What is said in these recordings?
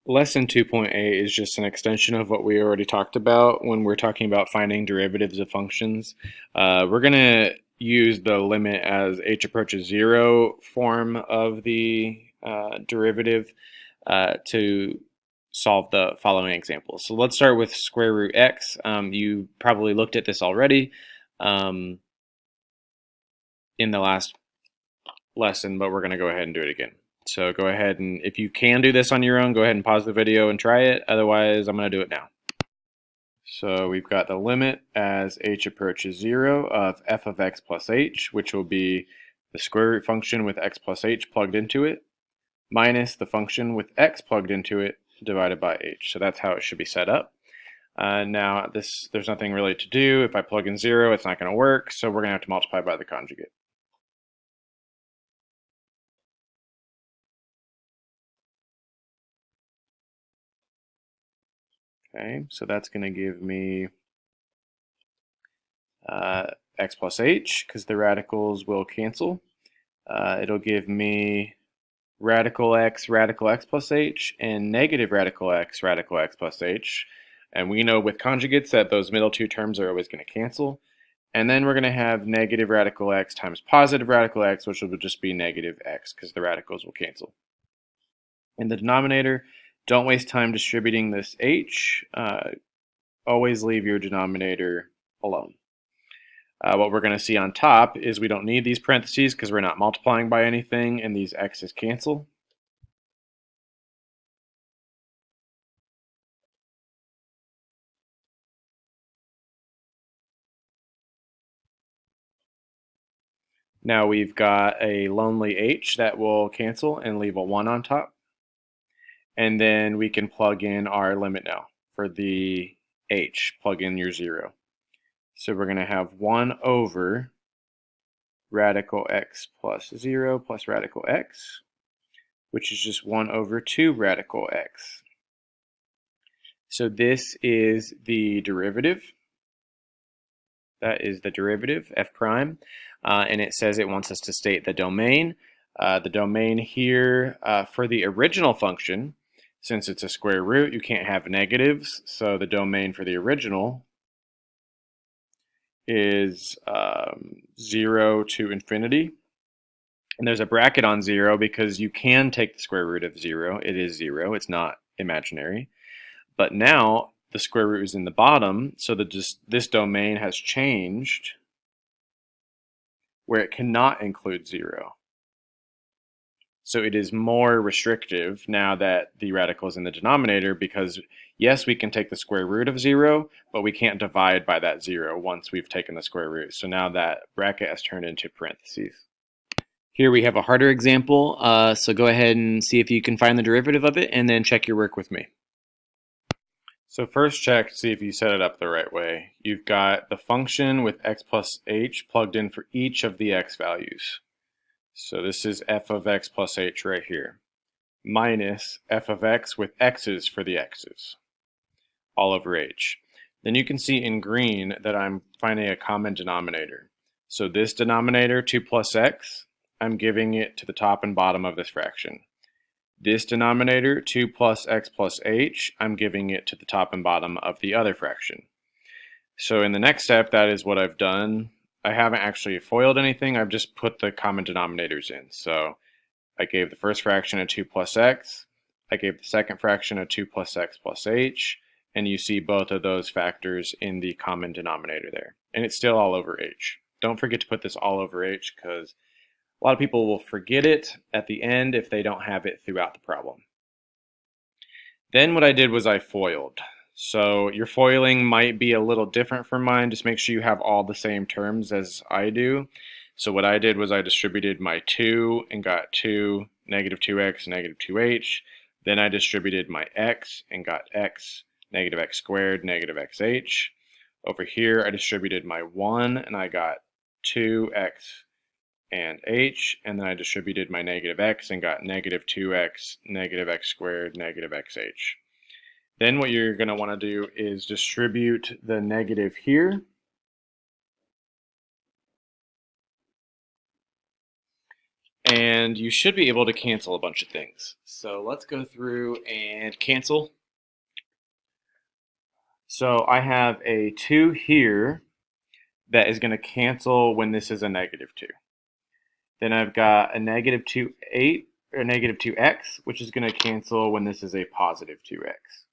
Lesson 2.8 is just an extension of what we already talked about when we're talking about finding derivatives of functions. We're going to use the limit as h approaches 0 form of the derivative to solve the following examples. So let's start with square root x. You probably looked at this already um, in the last lesson, but we're going to go ahead and do it again. So go ahead and if you can do this on your own, go ahead and pause the video and try it. Otherwise, I'm going to do it now. So we've got the limit as h approaches 0 of f of x plus h, which will be the square root function with x plus h plugged into it, minus the function with x plugged into it divided by h. So that's how it should be set up. Now, there's nothing really to do. If I plug in 0, it's not going to work, so we're going to have to multiply by the conjugate. Okay, so that's going to give me x plus h, because the radicals will cancel. It'll give me radical x plus h, and negative radical x plus h. And we know with conjugates that those middle two terms are always going to cancel. And then we're going to have negative radical x times positive radical x, which will just be negative x, because the radicals will cancel. In the denominator, don't waste time distributing this h. Always leave your denominator alone. What we're going to see on top is we don't need these parentheses because we're not multiplying by anything, and these x's cancel. Now we've got a lonely h that will cancel and leave a 1 on top. And then we can plug in our limit now for the h. Plug in your 0. So we're going to have 1 over radical x plus 0 plus radical x, which is just 1 over 2 radical x. So this is the derivative. That is the derivative, f prime, and it says it wants us to state the domain. The domain here for the original function, since it's a square root, you can't have negatives, so the domain for the original is 0 to infinity. And there's a bracket on 0 because you can take the square root of 0. It is 0. It's not imaginary. But now the square root is in the bottom, so this domain has changed where it cannot include 0. So it is more restrictive now that the radical is in the denominator because, yes, we can take the square root of 0, but we can't divide by that 0 once we've taken the square root. So now that bracket has turned into parentheses. Here we have a harder example, so go ahead and see if you can find the derivative of it, and then check your work with me. So first check to see if you set it up the right way. You've got the function with x plus h plugged in for each of the x values. So this is f of x plus h right here, minus f of x with x's for the x's, all over h. Then you can see in green that I'm finding a common denominator. So this denominator, 2 plus x, I'm giving it to the top and bottom of this fraction. This denominator, 2 plus x plus h, I'm giving it to the top and bottom of the other fraction. So in the next step, that is what I've done. I haven't actually FOILed anything, I've just put the common denominators in. So I gave the first fraction a 2 plus x, I gave the second fraction a 2 plus x plus h, and you see both of those factors in the common denominator there. And it's still all over h. Don't forget to put this all over h because a lot of people will forget it at the end if they don't have it throughout the problem. Then what I did was I FOILed. So your foiling might be a little different from mine. Just make sure you have all the same terms as I do. So what I did was I distributed my 2 and got 2, negative 2x, negative 2h. Then I distributed my x and got x, negative x squared, negative xh. Over here I distributed my 1 and I got 2x and h, and then I distributed my negative x and got negative 2x, negative x squared, negative xh. Then what you're going to want to do is distribute the negative here. and you should be able to cancel a bunch of things. So let's go through and cancel. So I have a 2 here that is going to cancel when this is a -2. Then I've got a -2(8) or -2x, which is going to cancel when this is a +2x.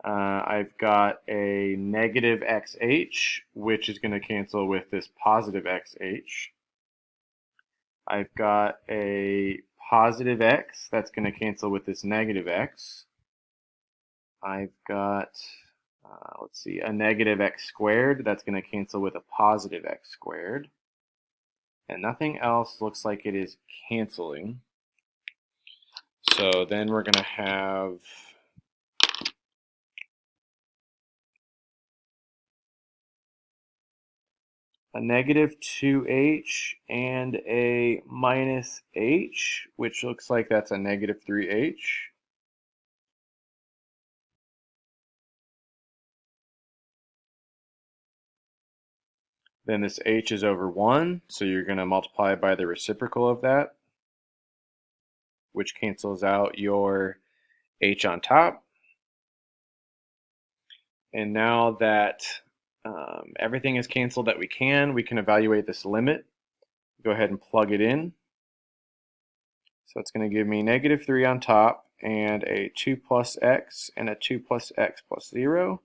I've got a -xh, which is going to cancel with this +xh. I've got a +x that's going to cancel with this -x. I've got, let's see, a -x² that's going to cancel with a +x². And nothing else looks like it is canceling. So then we're going to have a -2h and a -h, which looks like that's a -3h. Then this h is over 1, so you're going to multiply by the reciprocal of that, which cancels out your h on top. And now that everything is canceled that we can evaluate this limit. Go ahead and plug it in. So it's going to give me -3 on top and a 2 plus x and a 2 plus x plus 0,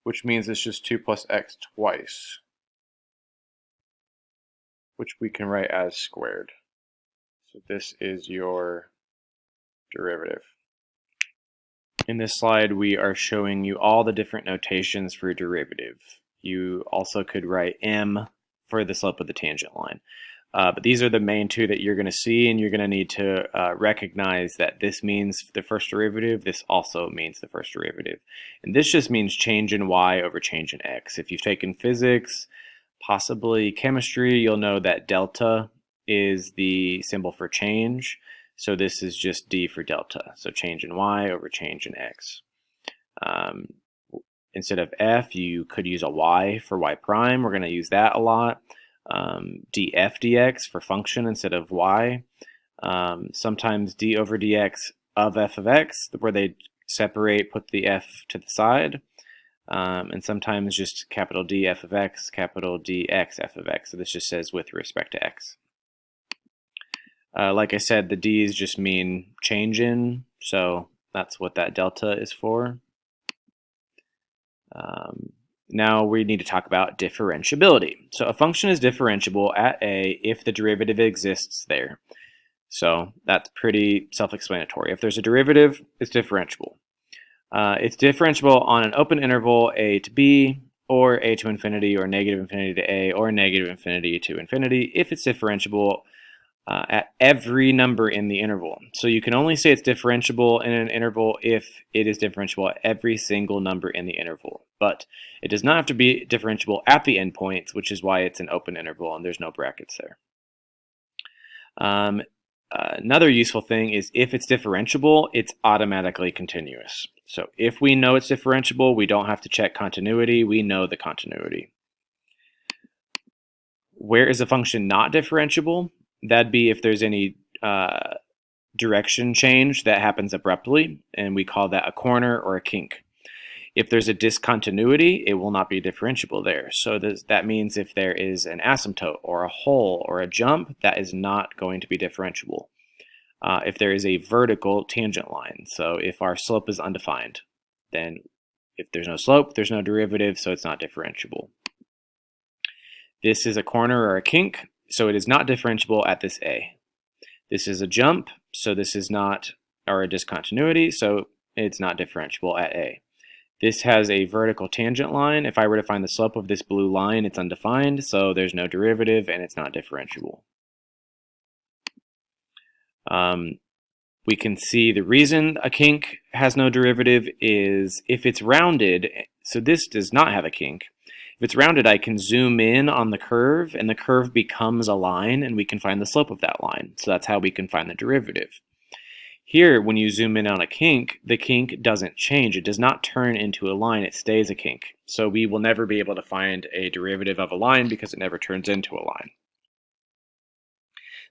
which means it's just 2 plus x twice, which we can write as squared. So this is your derivative. In this slide, we are showing you all the different notations for a derivative. You also could write m for the slope of the tangent line. But these are the main two that you're going to see, and you're going to need to recognize that this means the first derivative, this also means the first derivative. And this just means change in y over change in x. If you've taken physics, possibly chemistry, you'll know that delta is the symbol for change. So this is just d for delta. So change in y over change in x. Instead of f, you could use a y for y prime. We're going to use that a lot. Df dx for function instead of y. Sometimes d over dx of f of x, where they separate, put the f to the side. And sometimes just capital D f of x, capital D x f of x. So this just says with respect to x. Like I said, the d's just mean change in, so that's what that delta is for. Now we need to talk about differentiability. So a function is differentiable at a if the derivative exists there. So that's pretty self-explanatory. If there's a derivative, it's differentiable. It's differentiable on an open interval a to b, or a to infinity, or negative infinity to a, or negative infinity to infinity, if it's differentiable at every number in the interval. So you can only say it's differentiable in an interval if it is differentiable at every single number in the interval. But it does not have to be differentiable at the endpoints, which is why it's an open interval and there's no brackets there. Another useful thing is if it's differentiable, it's automatically continuous. So if we know it's differentiable, we don't have to check continuity, we know the continuity. Where is a function not differentiable? That'd be if there's any direction change that happens abruptly, and we call that a corner or a kink. If there's a discontinuity, it will not be differentiable there. So that means if there is an asymptote or a hole or a jump, that is not going to be differentiable. If there is a vertical tangent line, so if our slope is undefined, then if there's no slope, there's no derivative, so it's not differentiable. This is a corner or a kink, so it is not differentiable at this a. This is a jump, so this is not, or a discontinuity, so it's not differentiable at a. This has a vertical tangent line. If I were to find the slope of this blue line, it's undefined, so there's no derivative and it's not differentiable. We can see the reason a kink has no derivative is if it's rounded, so this does not have a kink. If it's rounded, I can zoom in on the curve, and the curve becomes a line, and we can find the slope of that line. So that's how we can find the derivative. Here, when you zoom in on a kink, the kink doesn't change. It does not turn into a line. It stays a kink. So we will never be able to find a derivative of a line because it never turns into a line.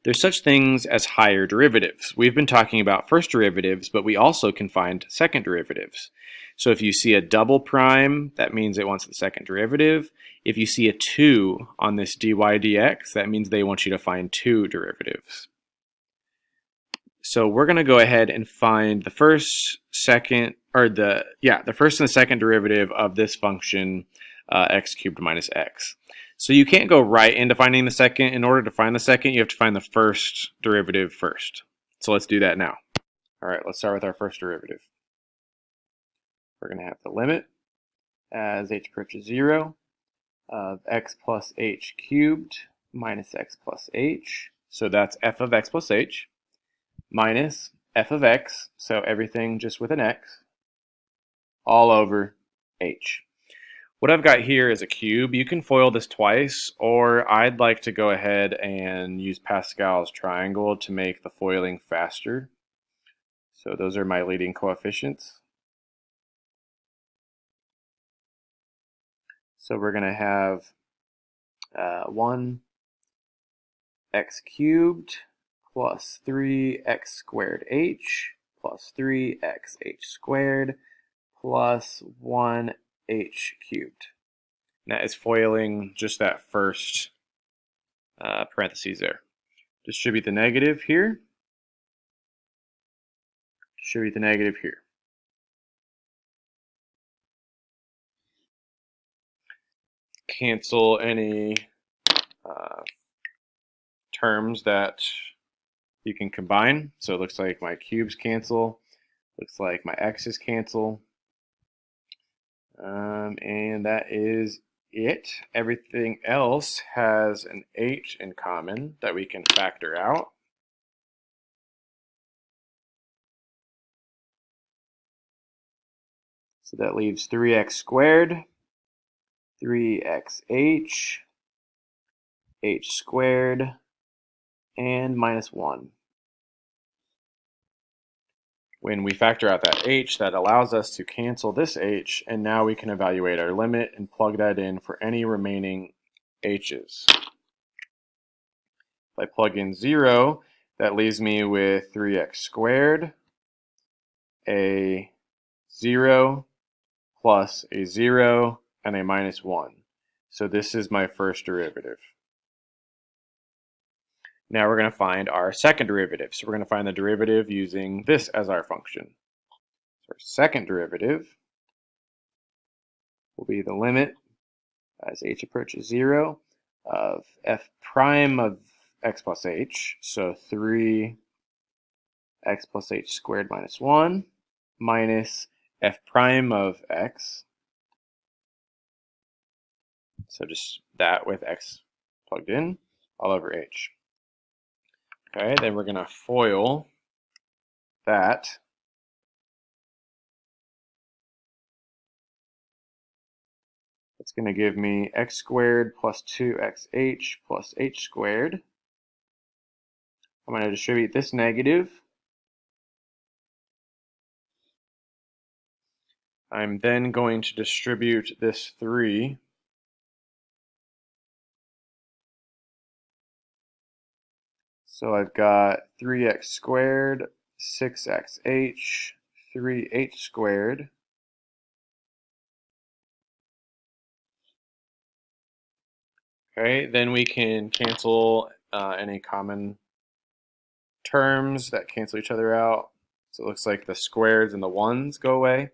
There's such things as higher derivatives. We've been talking about first derivatives, but we also can find second derivatives. So if you see a double prime, that means it wants the second derivative. If you see a 2 on this dy dx, that means they want you to find two derivatives. So we're going to go ahead and find the first, second, or the first and the second derivative of this function x cubed minus x. So you can't go right into finding the second. In order to find the second, you have to find the first derivative first. So let's do that now. All right, let's start with our first derivative. We're going to have the limit as h approaches 0 of x plus h cubed minus x plus h. So that's f of x plus h minus f of x, so everything just with an x, all over h. What I've got here is a cube. You can FOIL this twice, or I'd like to go ahead and use Pascal's triangle to make the foiling faster. So those are my leading coefficients. So we're going to have 1 x cubed plus 3x squared h plus 3x h squared plus 1 h cubed. And that is foiling just that first parentheses there. Distribute the negative here. Distribute the negative here. Cancel any terms that you can combine. So it looks like my cubes cancel. Looks like my x's cancel. And that is it. Everything else has an h in common that we can factor out. So that leaves 3x squared, 3xh, h squared, and minus 1. When we factor out that h, that allows us to cancel this h, and now we can evaluate our limit and plug that in for any remaining h's. If I plug in 0, that leaves me with 3x squared, a 0, plus a 0, and a minus 1. So this is my first derivative. Now we're going to find our second derivative. So we're going to find the derivative using this as our function. So our second derivative will be the limit as h approaches 0 of f prime of x plus h. So 3x plus h squared minus 1 minus f prime of x. So just that with x plugged in all over h. Okay, then we're going to FOIL that. It's going to give me x squared plus 2xh plus h squared. I'm going to distribute this negative. I'm then going to distribute this 3. So I've got 3x squared, 6xh, 3h squared. Okay, then we can cancel any common terms that cancel each other out. So it looks like the squares and the 1s go away.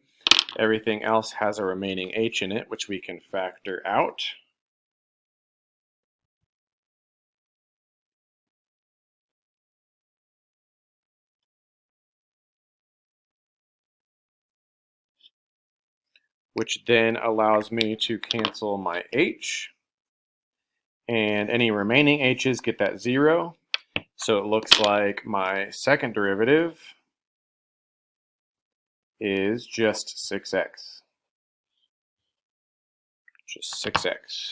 Everything else has a remaining h in it, which we can factor out. Which then allows me to cancel my h. And any remaining h's get that 0. So it looks like my second derivative is just 6x. Just 6x.